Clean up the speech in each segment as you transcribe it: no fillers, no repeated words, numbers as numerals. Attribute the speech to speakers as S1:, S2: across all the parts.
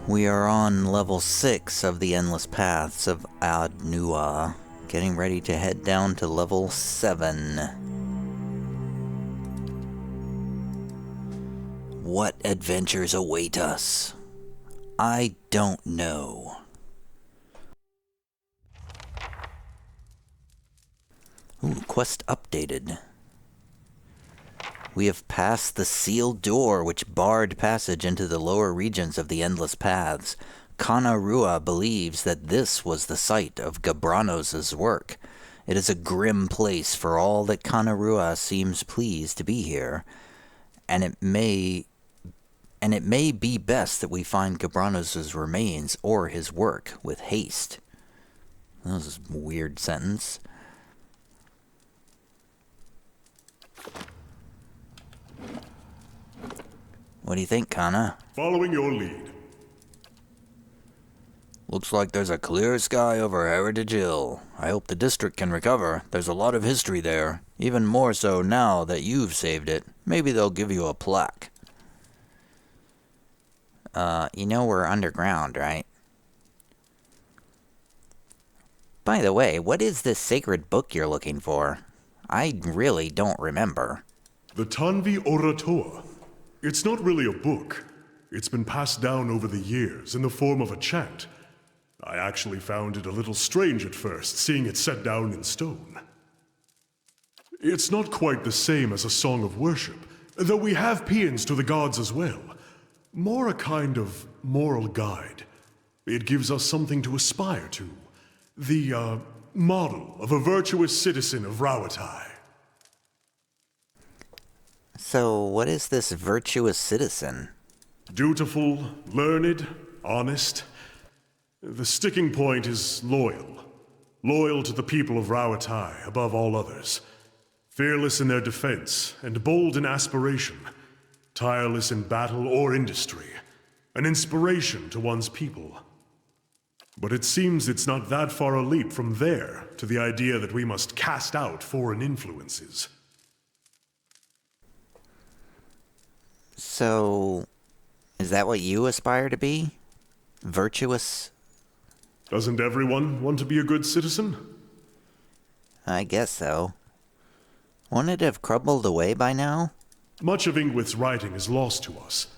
S1: We are on level 6 of the Endless Paths of Ad-Nua, getting ready to head down to level 7. What adventures await us? I don't know. Ooh, quest updated. We have passed the sealed door which barred passage into the lower regions of the Endless Paths. Kana Rua believes that this was the site of Gabranos' work. It is a grim place for all that Kana Rua seems pleased to be here, and it may be best that we find Gabranos' remains or his work with haste. That was a weird sentence. What do you think, Kanna?
S2: Following your lead.
S1: Looks like there's a clear sky over Heritage Hill. I hope the district can recover. There's a lot of history there. Even more so now that you've saved it. Maybe they'll give you a plaque. You know we're underground, right? By the way, what is this sacred book you're looking for? I really don't remember.
S2: The Tanvi Orator. It's not really a book. It's been passed down over the years in the form of a chant. I actually found it a little strange at first, seeing it set down in stone. It's not quite the same as a song of worship, though we have paeans to the gods as well. More a kind of moral guide. It gives us something to aspire to. The, model of a virtuous citizen of Rauatai.
S1: So, what is this virtuous citizen?
S2: Dutiful, learned, honest. The sticking point is loyal. Loyal to the people of Rauatai above all others. Fearless in their defense and bold in aspiration. Tireless in battle or industry. An inspiration to one's people. But it seems it's not that far a leap from there to the idea that we must cast out foreign influences.
S1: So, is that what you aspire to be? Virtuous?
S2: Doesn't everyone want to be a good citizen?
S1: I guess so. Wouldn't it have crumbled away by now?
S2: Much of Inguith's writing is lost to us,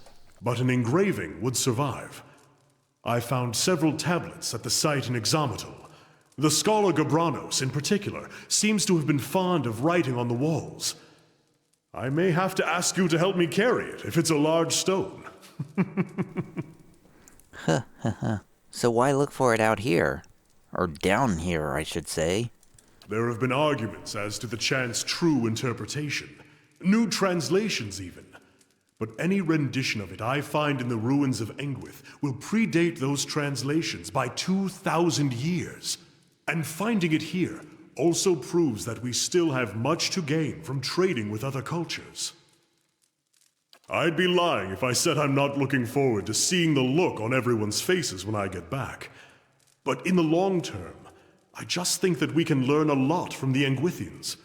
S2: but an engraving would survive. I found several tablets at the site in Examitol. The scholar Gabranos, in particular, seems to have been fond of writing on the walls. I may have to ask you to help me carry it, if it's a large stone.
S1: So why look for it out here? Or down here, I should say.
S2: There have been arguments as to the chant's true interpretation. New translations, even. But any rendition of it I find in the ruins of Inguith will predate those translations by 2,000 years. And finding it here also proves that we still have much to gain from trading with other cultures. I'd be lying if I said I'm not looking forward to seeing the look on everyone's faces when I get back. But in the long term, I just think that we can learn a lot from the Inguithins.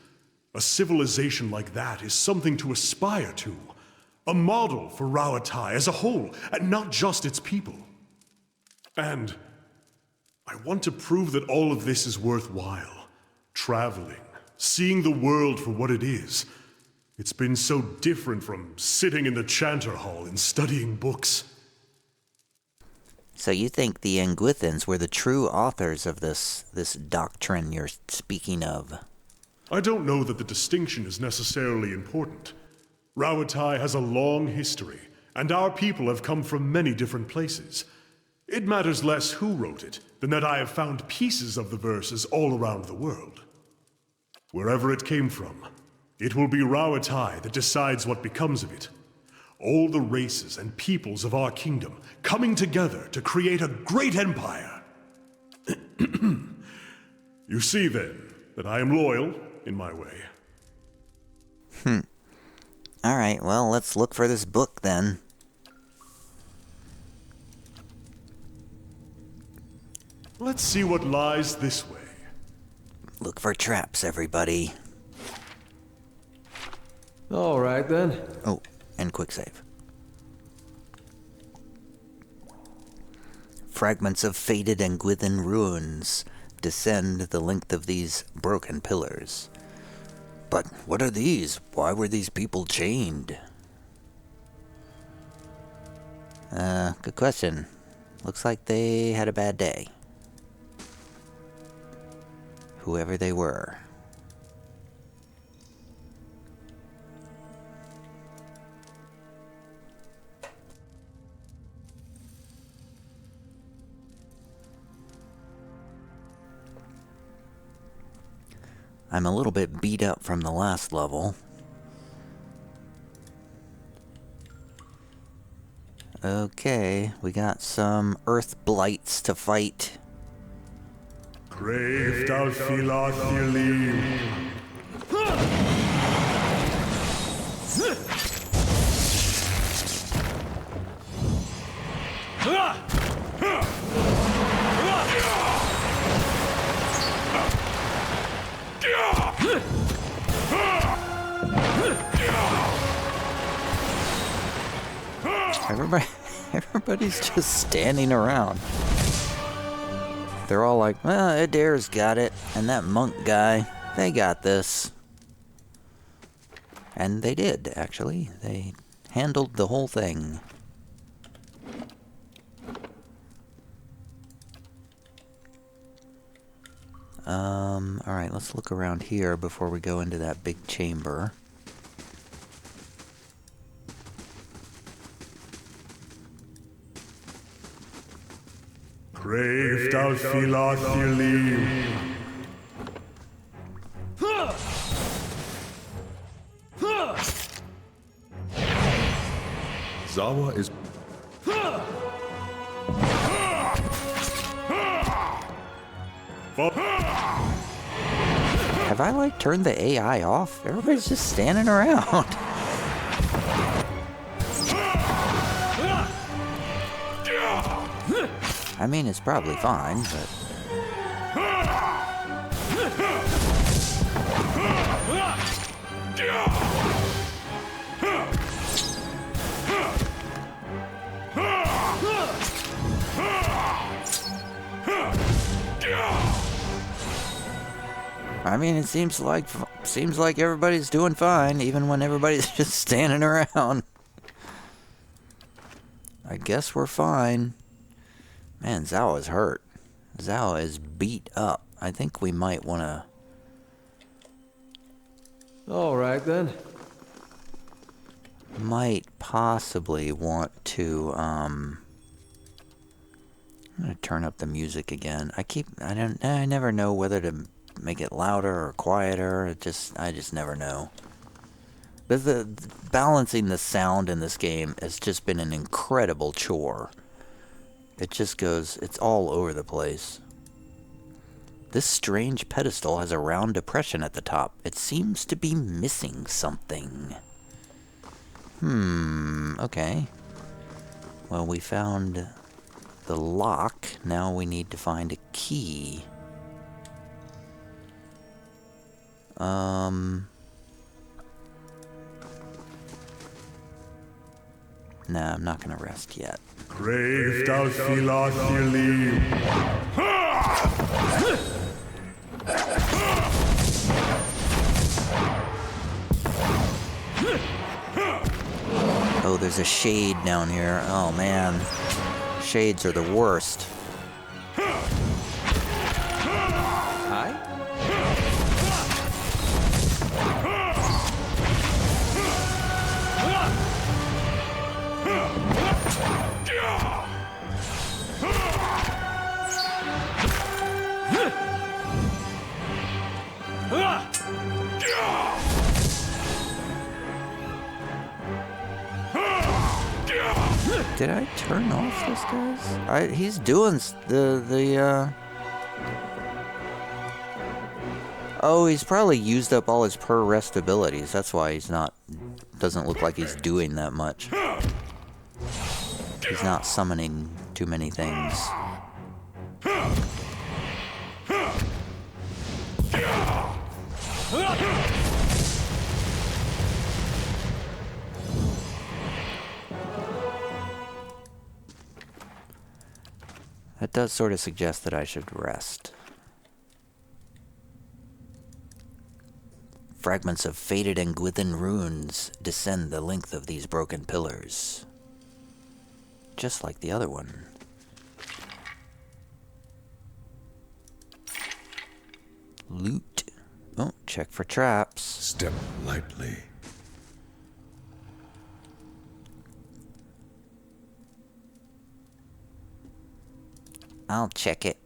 S2: A civilization like that is something to aspire to. A model for Rauatai as a whole, and not just its people. And I want to prove that all of this is worthwhile. Traveling, seeing the world for what it is. It's been so different from sitting in the Chanter Hall and studying books.
S1: So you think the Inguithins were the true authors of this doctrine you're speaking of?
S2: I don't know that the distinction is necessarily important. Rauatai has a long history, and our people have come from many different places. It matters less who wrote it than that I have found pieces of the verses all around the world. Wherever it came from, it will be Rauatai that decides what becomes of it. All the races and peoples of our kingdom coming together to create a great empire. You see, then, that I am loyal in my way.
S1: Alright, well, let's look for this book then.
S2: Let's see what lies this way.
S1: Look for traps, everybody.
S3: All right, then.
S1: Oh, and quick save. fragments of faded Inguithin ruins descend the length of these broken pillars. But what are these? Why were these people chained? Good question. Looks like they had a bad day. Whoever they were. I'm a little bit beat up from the last level. Okay, we got some earth blights to fight.
S2: Grave Dalfilathilim.
S1: Everybody's just standing around. They're all like, well, Adair's got it, and that monk guy, they got this. And they did, actually. They handled the whole thing. Alright, let's look around here before we go into that big chamber.
S2: Grave Dalfilathilim. Zawa is...
S1: Have I, like, turned the AI off? Everybody's just standing around. I mean, it's probably fine, but... I mean, it seems like everybody's doing fine, even when everybody's just standing around. I guess we're fine. Man, Zawa's hurt. Zawa is beat up. I think we might want to...
S3: Alright then.
S1: Might possibly want to, I'm gonna turn up the music again. I never know whether to make it louder or quieter. I just never know. But the balancing the sound in this game has just been an incredible chore. It just goes, it's all over the place. This strange pedestal has a round depression at the top. It seems to be missing something. Okay. Well, we found the lock. Now we need to find a key. Nah, I'm not gonna rest yet.
S2: Grave Dalfilathilim.
S1: Oh, there's a shade down here. Oh, man. Shades are the worst.
S3: Hi?
S1: Did I turn off this guy's? He's doing the Oh, he's probably used up all his per rest abilities. That's why he's not... Doesn't look like he's doing that much. He's not summoning too many things. That does sort of suggest that I should rest. Fragments of faded Inguithin runes descend the length of these broken pillars. Just like the other one. Loot. Oh, check for traps.
S4: Step lightly.
S1: I'll check it.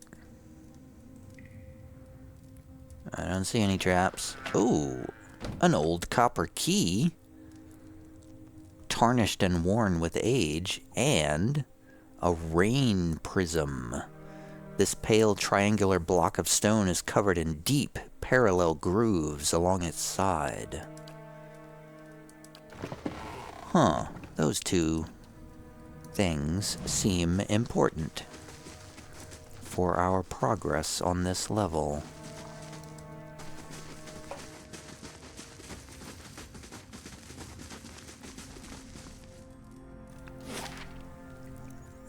S1: I don't see any traps. Ooh, an old copper key. Tarnished and worn with age. And a rain prism. This pale triangular block of stone is covered in deep, parallel grooves along its side. Huh, those two things seem important for our progress on this level.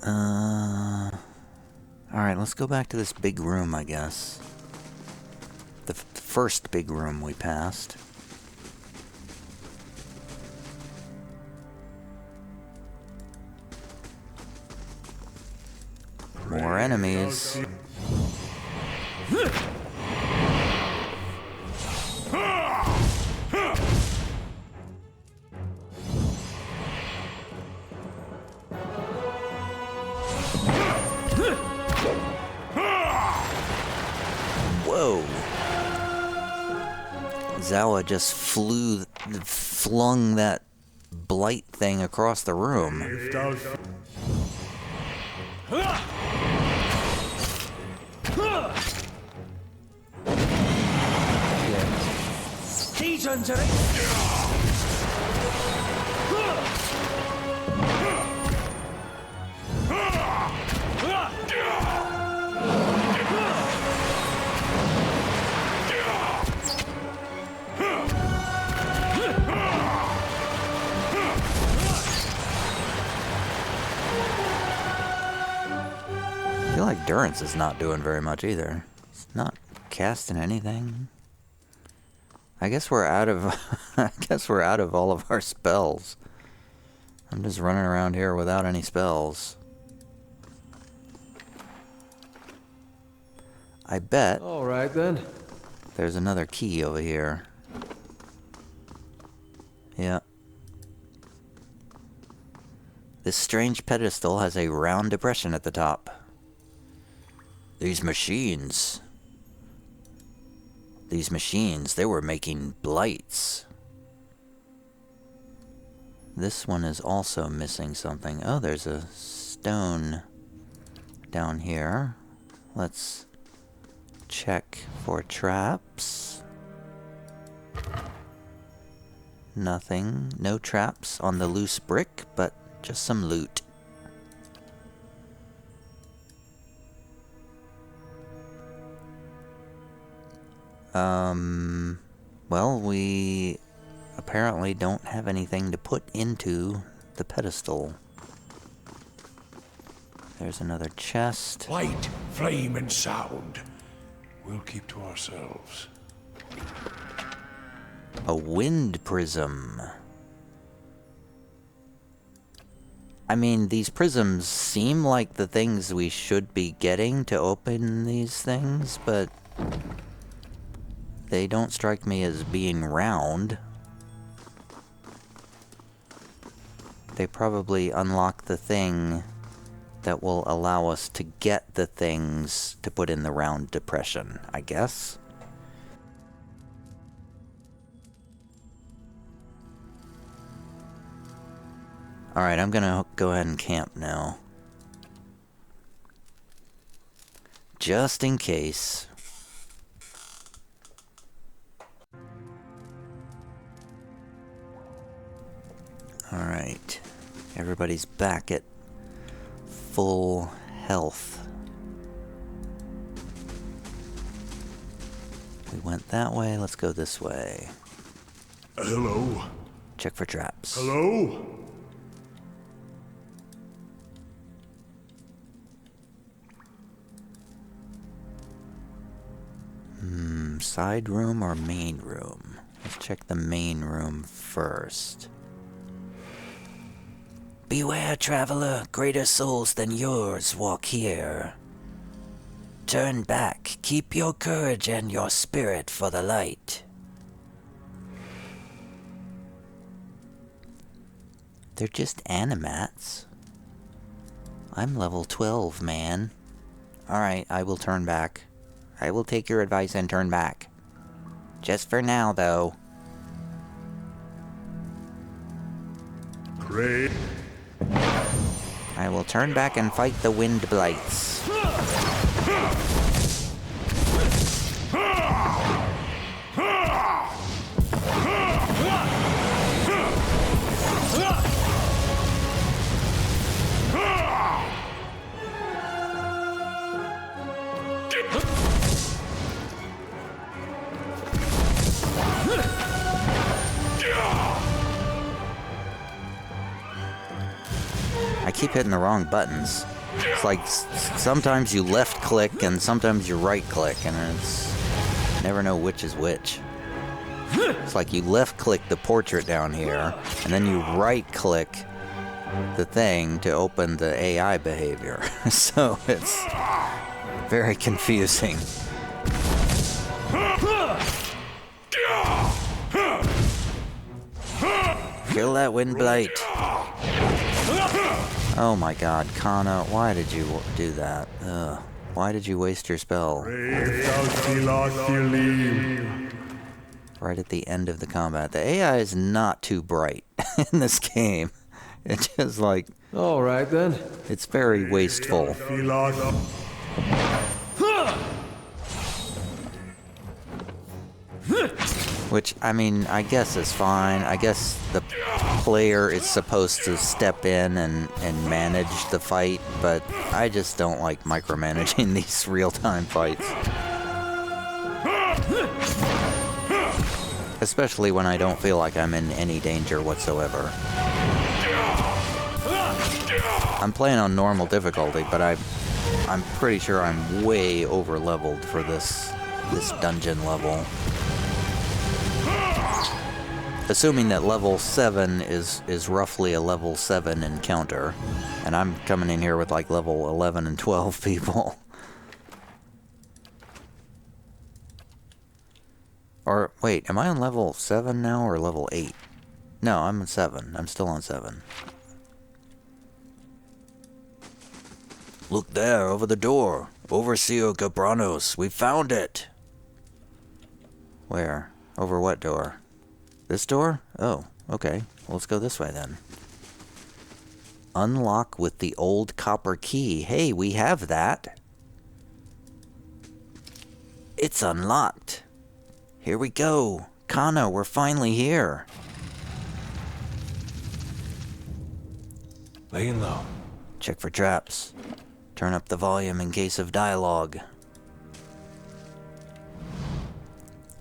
S1: Alright, let's go back to this big room, I guess. The first big room we passed. More enemies. Whoa. Zawa just flung that blight thing across the room. I feel like Durance is not doing very much either. He's not casting anything. I guess we're out of all of our spells. I'm just running around here without any spells. I bet
S3: All right then.
S1: there's another key over here. Yeah. This strange pedestal has a round depression at the top. These machines, they were making blights. This one is also missing something. Oh, there's a stone down here. Let's check for traps. Nothing. No traps on the loose brick, but just some loot. Well, we apparently don't have anything to put into the pedestal. There's another chest.
S4: Light, flame, and sound. We'll keep to ourselves.
S1: A wind prism. I mean, these prisms seem like the things we should be getting to open these things, but they don't strike me as being round. They probably unlock the thing that will allow us to get the things to put in the round depression, I guess. Alright, I'm gonna go ahead and camp now. Just in case. Alright. Everybody's back at full health. We went that way, let's go this way.
S2: Hello?
S1: Check for traps.
S2: Hello?
S1: room? Side room or main room? Let's check the main room first. Beware, traveler. Greater souls than yours walk here. Turn back. Keep your courage and your spirit for the light. They're just animats. I'm level 12, man. Alright, I will turn back. I will take your advice and turn back. Just for now, though.
S2: Great.
S1: I will turn back and fight the wind blights. I keep hitting the wrong buttons. It's like sometimes you left click and sometimes you right click, and it's never know which is which. It's like you left click the portrait down here and then you right click the thing to open the AI behavior. So it's very confusing. Kill that wind blight. Oh my god, Kana, why did you do that? Ugh. Why did you waste your spell? Right at the end of the combat. The AI is not too bright in this game. It's just like...
S3: Alright then.
S1: It's very wasteful. Which, I mean, I guess is fine. I guess the player is supposed to step in and manage the fight, but I just don't like micromanaging these real-time fights. Especially when I don't feel like I'm in any danger whatsoever. I'm playing on normal difficulty, but I'm pretty sure I'm way over-leveled for this dungeon level. Assuming that level 7 is roughly a level 7 encounter, and I'm coming in here with like level 11 and 12 people. Or, wait, am I on level 7 now or level 8? No, I'm on 7. I'm still on 7. Look there, over the door. Overseer Gabranos, we found it! Where? Over what door? This door? Oh, okay. Well, let's go this way then. Unlock with the old copper key. Hey, we have that. It's unlocked. Here we go. Kanna, we're finally here.
S4: Laying low.
S1: Check for traps. Turn up the volume in case of dialogue.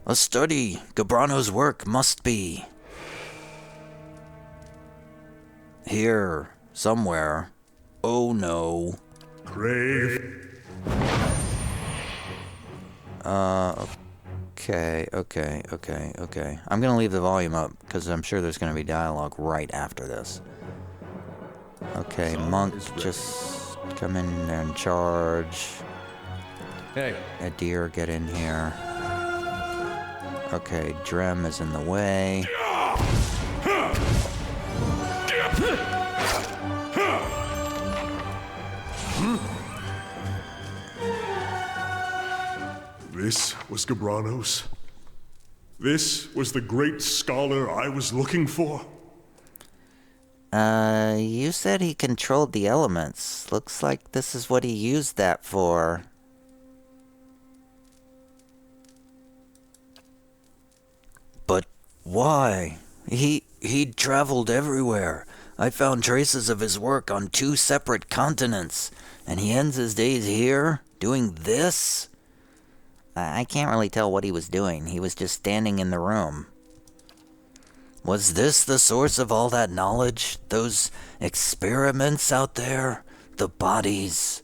S1: A study. Gabranos' work must be here, somewhere. Oh no.
S2: Grave.
S1: Okay. I'm gonna leave the volume up, because I'm sure there's gonna be dialogue right after this. Okay, monk, just come in there and charge.
S3: Hey.
S1: Adir, get in here. Okay, Drem is in the way.
S2: This was Gabranos. This was the great scholar I was looking for.
S1: You said he controlled the elements. Looks like this is what he used that for. But why? He'd traveled everywhere. I found traces of his work on 2 separate continents, and he ends his days here, doing this? I can't really tell what he was doing. He was just standing in the room. Was this the source of all that knowledge? Those experiments out there? The bodies?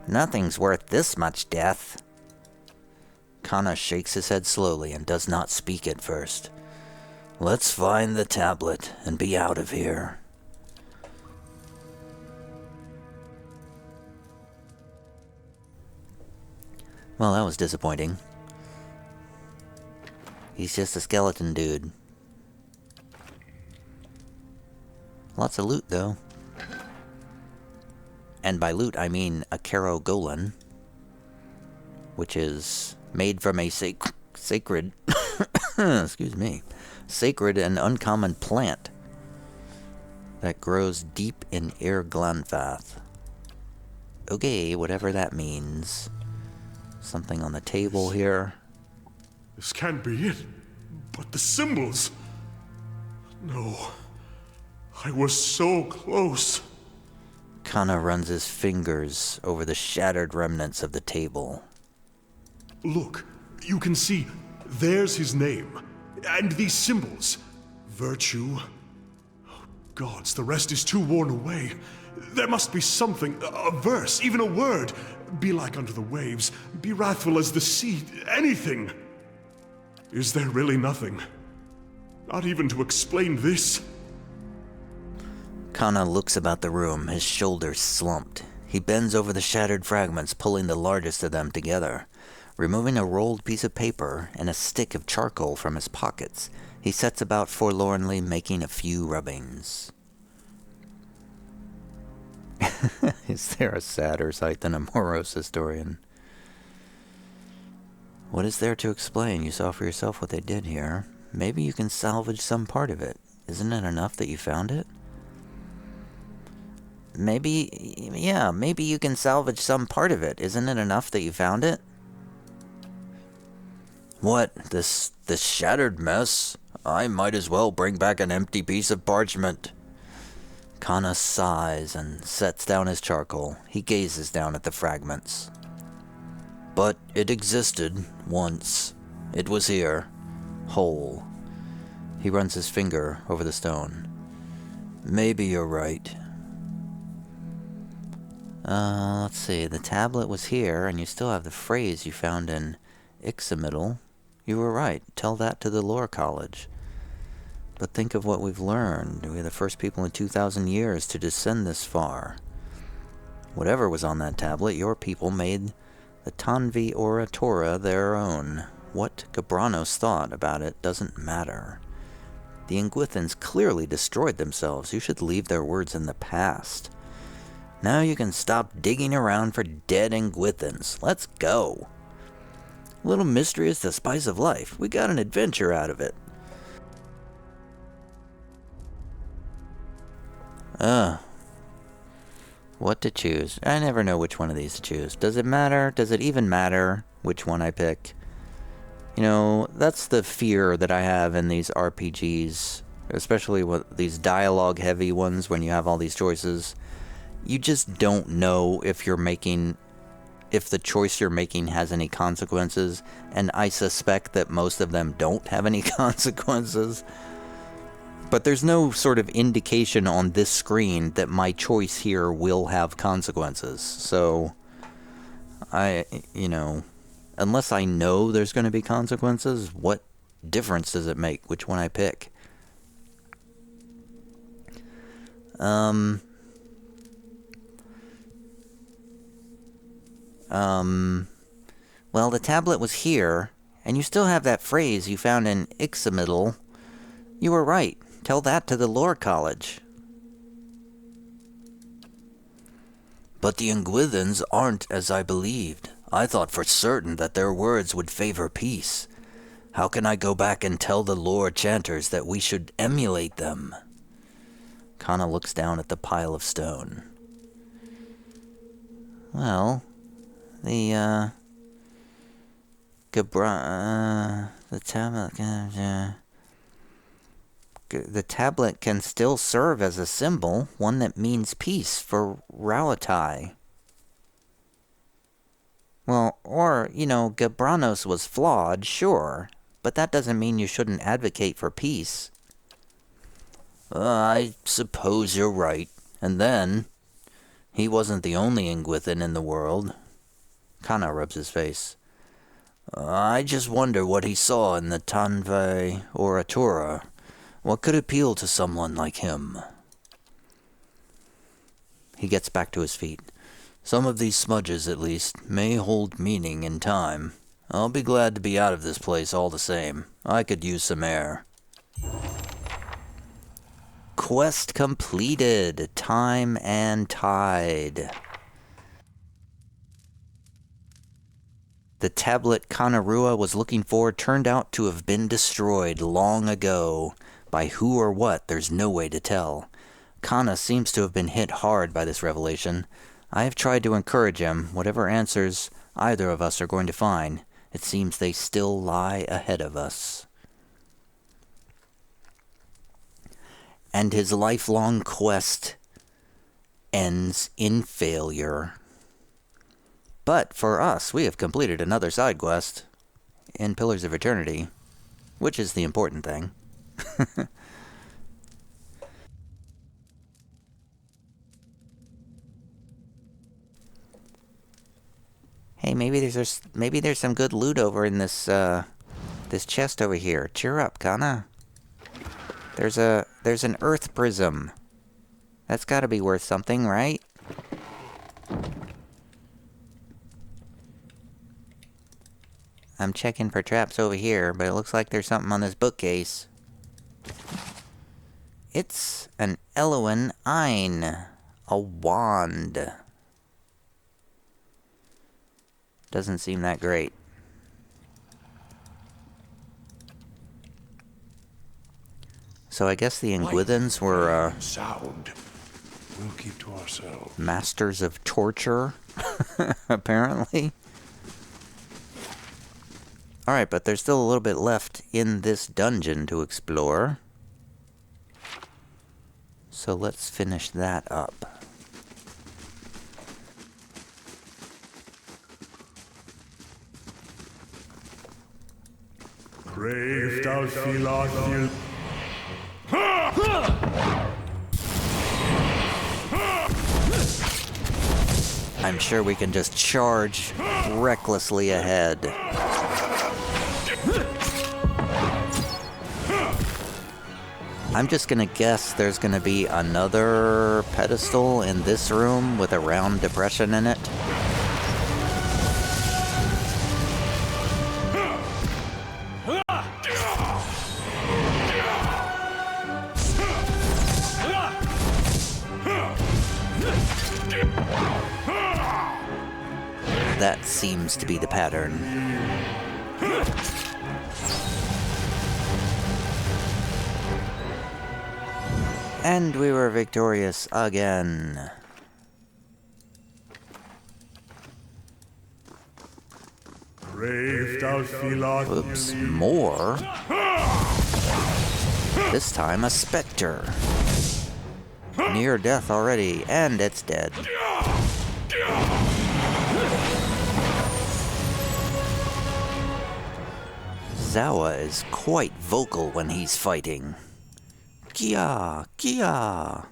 S1: Nothing's worth this much death. Kanna shakes his head slowly and does not speak at first. Let's find the tablet and be out of here. Well, that was disappointing. He's just a skeleton dude. Lots of loot, though. And by loot, I mean a Karo Golan, which is made from a sacred, excuse me, sacred and uncommon plant that grows deep in Irglanfath. Okay, whatever that means. Something on the table here.
S2: This can't be it. But the symbols... No. I was so close.
S1: Kanna runs his fingers over the shattered remnants of the table.
S2: Look, you can see, there's his name. And these symbols. Virtue. Oh, gods, the rest is too worn away. There must be something, a verse, even a word. Be like unto the waves, be wrathful as the sea, anything. Is there really nothing? Not even to explain this?
S1: Kanna looks about the room, his shoulders slumped. He bends over the shattered fragments, pulling the largest of them together. Removing a rolled piece of paper and a stick of charcoal from his pockets, he sets about forlornly making a few rubbings. Is there a sadder sight than a morose historian? What is there to explain? You saw for yourself what they did here. Maybe you can salvage some part of it. Isn't it enough that you found it? Maybe you can salvage some part of it. Isn't it enough that you found it? What? This shattered mess? I might as well bring back an empty piece of parchment. Kanna sighs and sets down his charcoal. He gazes down at the fragments. But it existed once. It was here, whole. He runs his finger over the stone. Maybe you're right. Let's see. The tablet was here, and you still have the phrase you found in Ixamiddle. You were right. Tell that to the lore college. But think of what we've learned. We're the first people in 2,000 years to descend this far. Whatever was on that tablet, your people made the Tanvi Oratora their own. What Gabranos thought about it doesn't matter. The Inguithins clearly destroyed themselves. You should leave their words in the past. Now you can stop digging around for dead Inguithins. Let's go. A little mystery is the spice of life. We got an adventure out of it. What to choose? I never know which one of these to choose. Does it matter? Does it even matter which one I pick? You know, that's the fear that I have in these RPGs, especially with these dialogue-heavy ones when you have all these choices. You just don't know if the choice you're making has any consequences, and I suspect that most of them don't have any consequences. But there's no sort of indication on this screen that my choice here will have consequences. So, unless I know there's going to be consequences, what difference does it make which one I pick? Well, the tablet was here, and you still have that phrase you found in Ixamiddle. You were right. Tell that to the lore college. But the Inguithins aren't as I believed. I thought for certain that their words would favor peace. How can I go back and tell the lore chanters that we should emulate them? Kanna looks down at the pile of stone. Well, the tablet can still serve as a symbol, one that means peace for Rauatai. Well, or, Gabranos was flawed, sure, but that doesn't mean you shouldn't advocate for peace. I suppose you're right. And then, He wasn't the only Inguithin in the world. Kana rubs his face. I just wonder what he saw in the Tanve Oratura. What could appeal to someone like him? He gets back to his feet. Some of these smudges, at least, may hold meaning in time. I'll be glad to be out of this place all the same. I could use some air. Quest completed. Time and tide. The tablet Kana Rua was looking for turned out to have been destroyed long ago. By who or what, there's no way to tell. Kanna seems to have been hit hard by this revelation. I have tried to encourage him. Whatever answers either of us are going to find, it seems they still lie ahead of us. And his lifelong quest ends in failure. But for us, we have completed another side quest in Pillars of Eternity, which is the important thing. Hey, maybe there's some good loot over in this this chest over here. Cheer up, Kanna. There's an earth prism. That's got to be worth something, right? I'm checking for traps over here, but it looks like there's something on this bookcase. It's an Eloan Ein, a wand. Doesn't seem that great. So I guess the Inguithins were
S4: sound. We'll keep to ourselves.
S1: Masters of torture, apparently. Alright, but there's still a little bit left in this dungeon to explore. So let's finish that up.
S2: Brave thou Philothil.
S1: I'm sure we can just charge recklessly ahead. I'm just gonna guess there's gonna be another pedestal in this room with a round depression in it. That seems to be the pattern. And we were victorious again.
S2: Brave thou Philothil.
S1: Oops, more. This time a specter. Near death already, and it's dead. Zawa is quite vocal when he's fighting. Kia! Kia!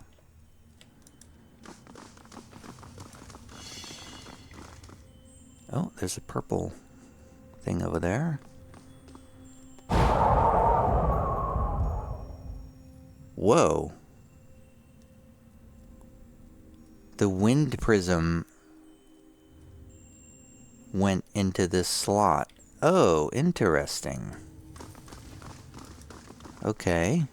S1: Oh, there's a purple thing over there. Whoa. The wind prism went into this slot. Oh, interesting. Okay.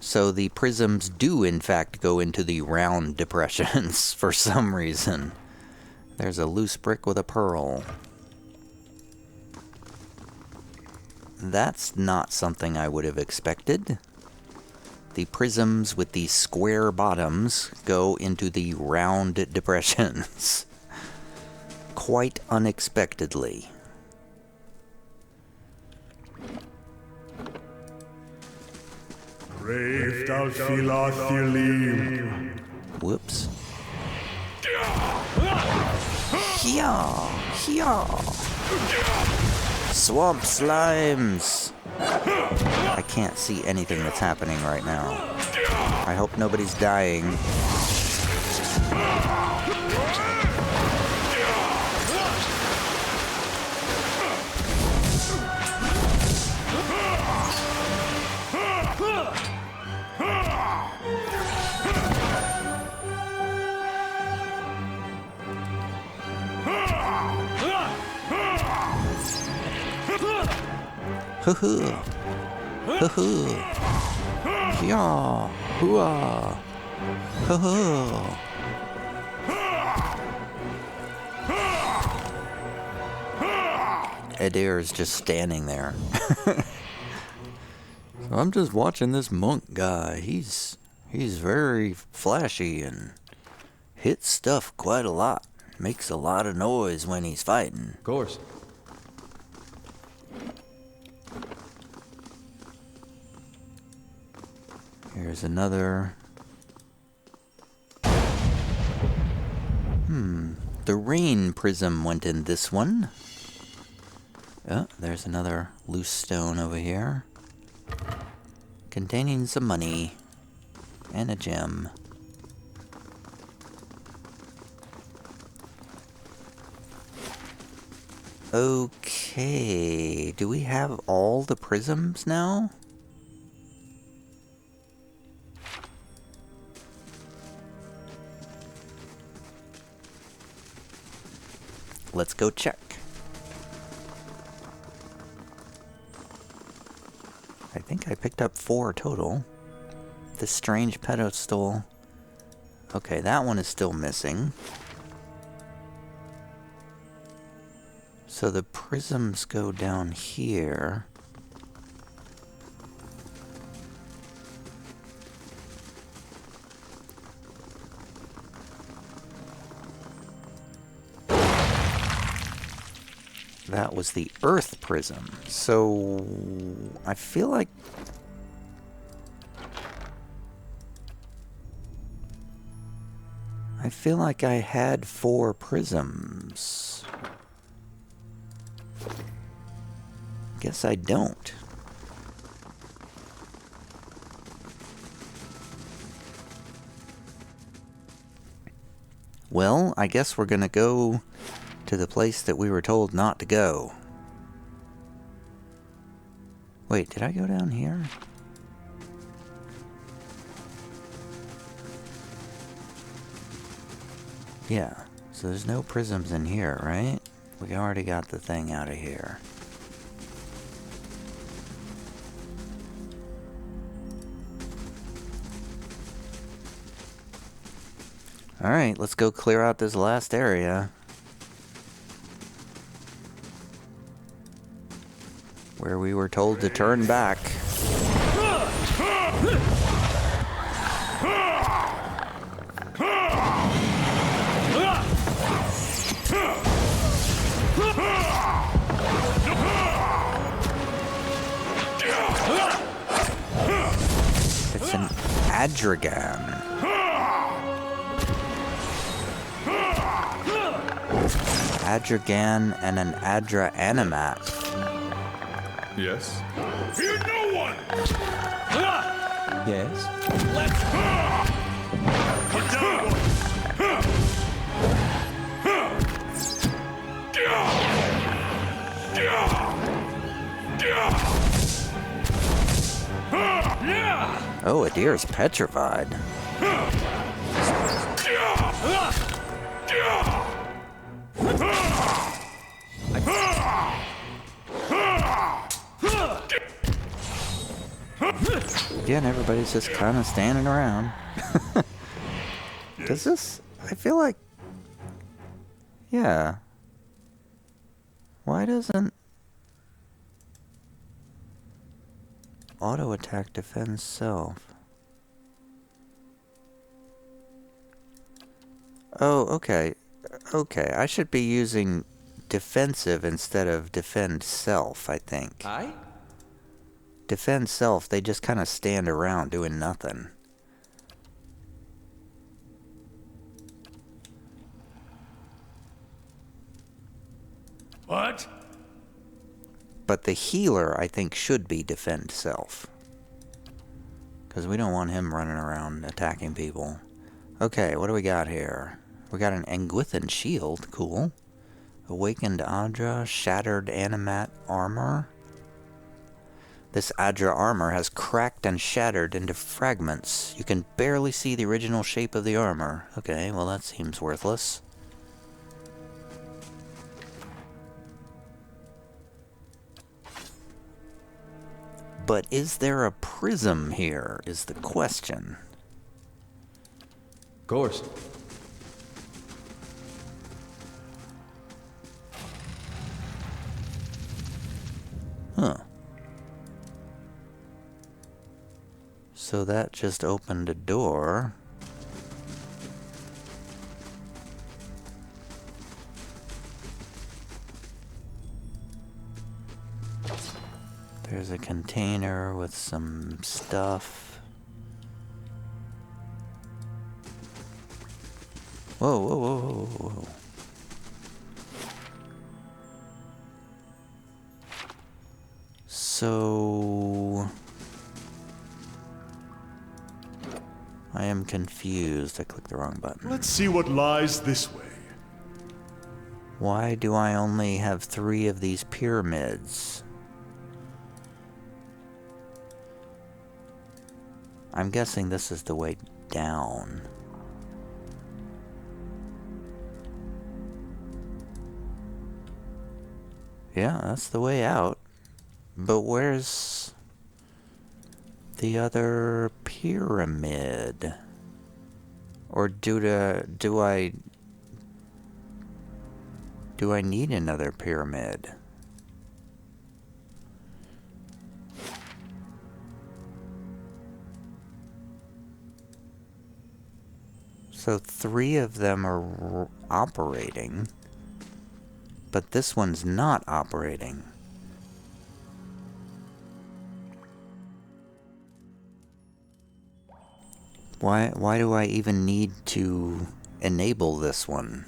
S1: So the prisms do in fact go into the round depressions for some reason. There's a loose brick with a pearl. That's not something I would have expected. The prisms with the square bottoms go into the round depressions. Quite unexpectedly.
S2: Brave thou Philothil.
S1: Whoops. Here! Here! Swamp slimes! I can't see anything that's happening right now. I hope nobody's dying. Hoo-hoo. Hoo-hoo. Yeah. Hoo-ah. Hoo-hoo. Adair is just standing there. So I'm just watching this monk guy. He's very flashy and hits stuff quite a lot. Makes a lot of noise when he's fighting.
S3: Of course.
S1: Here's another. The rain prism went in this one. Oh, there's another loose stone over here. Containing some money. And a gem. Okay. Do we have all the prisms now? Let's go check. I think I picked up 4 total. This strange pedestal. Okay, that one is still missing. So the prisms go down here. That was the Earth prism. So I feel like I had 4 prisms. Guess I don't. Well, I guess we're gonna go to the place that we were told not to go. Wait, did I go down here? Yeah, so there's no prisms in here, right? We already got the thing out of here. Alright, let's go clear out this last area. Where we were told to turn back. It's an Adragan. Adragan and an Adra animat.
S4: Yes?
S2: Fear no one!
S3: Yes?
S2: Cut down one!
S1: Oh, a deer's petrified. Again, everybody's just kind of standing around. Does this... I feel like... Yeah. Why doesn't... Auto attack defends self? Oh, okay. Okay, I should be using defensive instead of defend self, I think.
S3: Aye?
S1: Defend self, they just kind of stand around doing nothing.
S2: What?
S1: But the healer, I think, should be defend self. Because we don't want him running around attacking people. Okay, what do we got here? We got an Inguithin shield. Cool. Awakened Adra. Shattered animat armor. This Adra armor has cracked and shattered into fragments. You can barely see the original shape of the armor. Okay, well that seems worthless. But is there a prism here, is the question.
S3: Of course.
S1: Huh. So that just opened a door. There's a container with some stuff. Whoa, whoa, whoa, whoa, whoa. So... I am confused. I clicked the wrong button.
S2: Let's see what lies this way.
S1: Why do I only have 3 of these pyramids? I'm guessing this is the way down. Yeah, that's the way out. But where's the other pyramid? Or do I need another pyramid? So 3 of them are operating, but this one's not operating. Why do I even need to enable this one?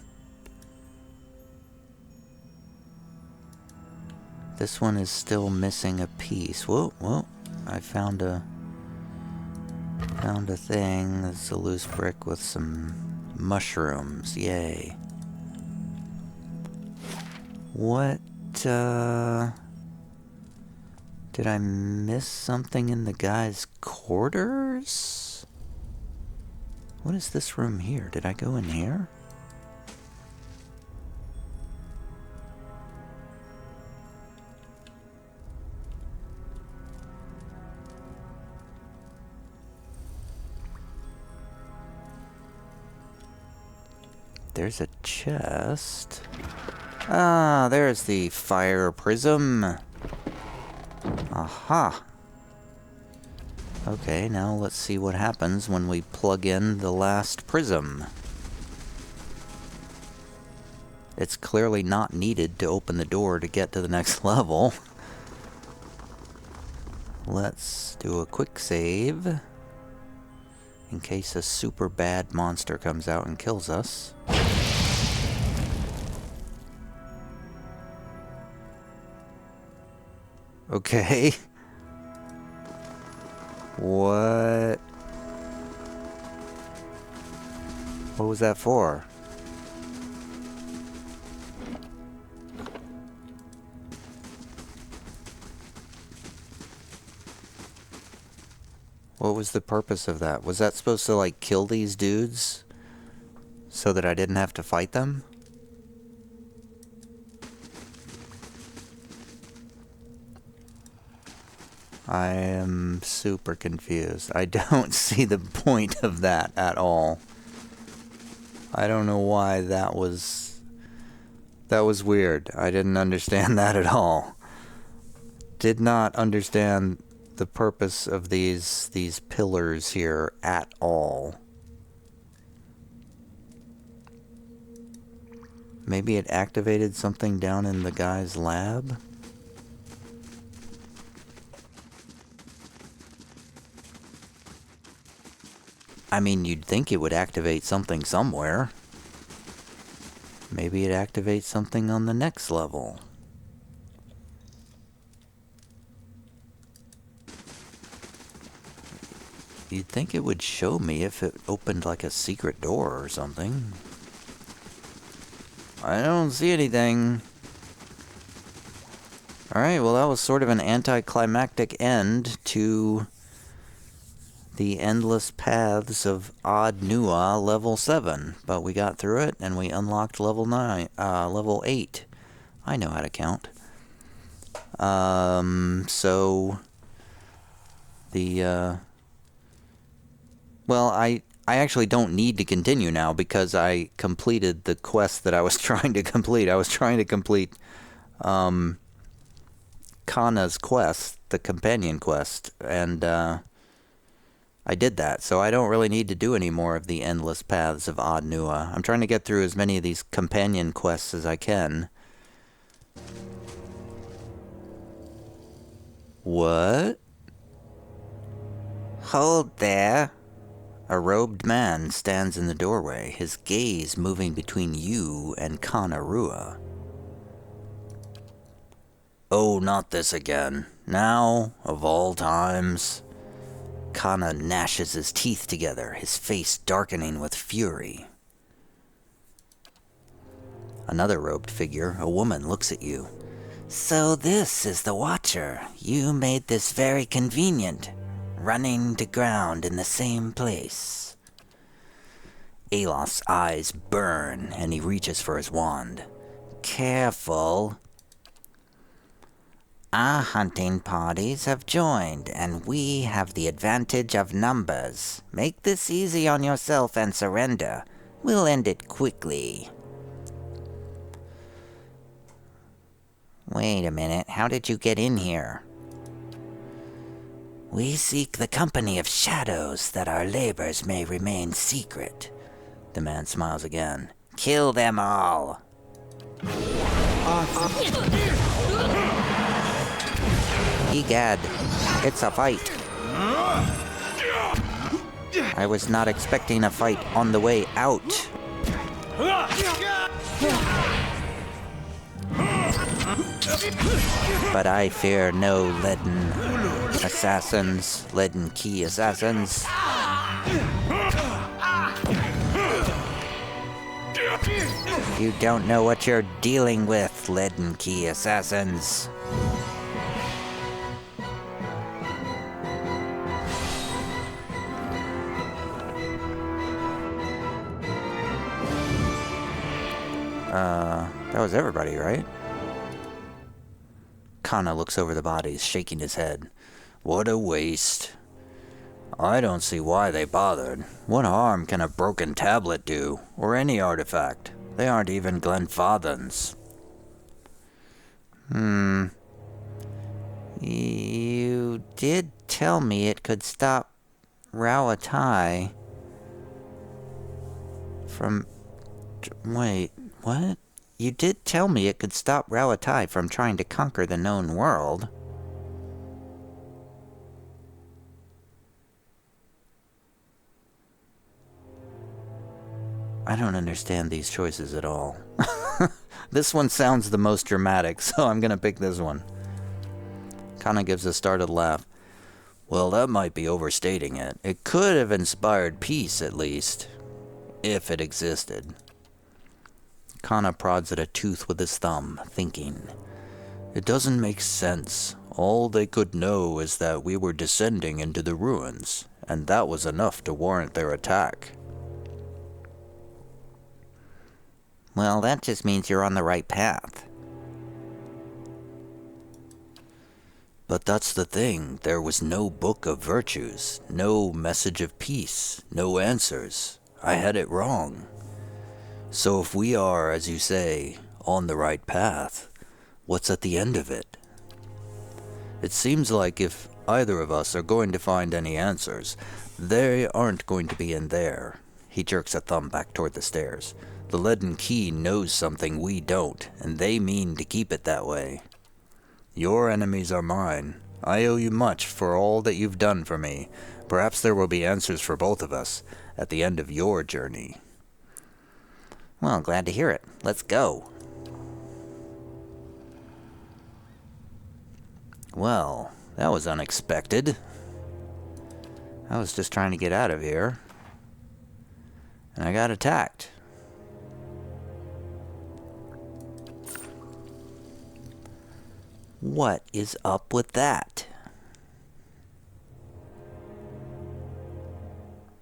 S1: This one is still missing a piece. Whoa, whoa. I found a thing. It's a loose brick with some mushrooms. Yay. What, did I miss something in the guy's quarters? What is this room here? Did I go in here? There's a chest. Ah, there's the fire prism. Aha. Okay, now let's see what happens when we plug in the last prism. It's clearly not needed to open the door to get to the next level. Let's do a quick save, in case a super bad monster comes out and kills us. Okay. What? What was that for? What was the purpose of that? Was that supposed to, like, kill these dudes so that I didn't have to fight them? I am super confused. I don't see the point of that at all. I don't know why that was weird. I didn't understand that at all. Did not understand the purpose of these pillars here at all. Maybe it activated something down in the guy's lab? I mean, you'd think it would activate something somewhere. Maybe it activates something on the next level. You'd think it would show me if it opened like a secret door or something. I don't see anything. Alright, well that was sort of an anticlimactic end to the endless paths of Ad Nua level 7. But we got through it and we unlocked level 8. I know how to count. So the well, I actually don't need to continue now because I completed the quest that I was trying to complete. I was trying to complete Kanna's quest, the companion quest, and I did that, so I don't really need to do any more of the endless paths of Ad Nua. I'm trying to get through as many of these companion quests as I can. What? Hold there. A robed man stands in the doorway, his gaze moving between you and Kana Rua. Oh, not this again. Now, of all times. Kana gnashes his teeth together, his face darkening with fury. Another robed figure, a woman, looks at you. So this is the Watcher. You made this very convenient. Running to ground in the same place. Alof's eyes burn, and he reaches for his wand. Careful. Our hunting parties have joined, and we have the advantage of numbers. Make this easy on yourself and surrender. We'll end it quickly. Wait a minute, how did you get in here? We seek the company of shadows that our labors may remain secret. The man smiles again. Kill them all. Egad, it's a fight. I was not expecting a fight on the way out. But I fear no leaden assassins, leaden key assassins. You don't know what you're dealing with, leaden key assassins. That was everybody, right? Kanna looks over the bodies, shaking his head. What a waste. I don't see why they bothered. What harm can a broken tablet do, or any artifact? They aren't even Glenfathans. You did tell me it could stop Rawatai from... Wait, what? You did tell me it could stop Rawatai from trying to conquer the known world. I don't understand these choices at all. This one sounds the most dramatic, so I'm gonna pick this one. Kanna gives a startled laugh. Well, that might be overstating it. It could have inspired peace, at least. If it existed. Kanna prods at a tooth with his thumb, thinking. It doesn't make sense. All they could know is that we were descending into the ruins, and that was enough to warrant their attack. Well, that just means you're on the right path. But that's the thing. There was no book of virtues, no message of peace, no answers. I had it wrong. So if we are, as you say, on the right path, what's at the end of it? It seems like if either of us are going to find any answers, they aren't going to be in there. He jerks a thumb back toward the stairs. The leaden key knows something we don't, and they mean to keep it that way. Your enemies are mine. I owe you much for all that you've done for me. Perhaps there will be answers for both of us at the end of your journey. Well, glad to hear it. Let's go. Well, that was unexpected. I was just trying to get out of here. And I got attacked. What is up with that?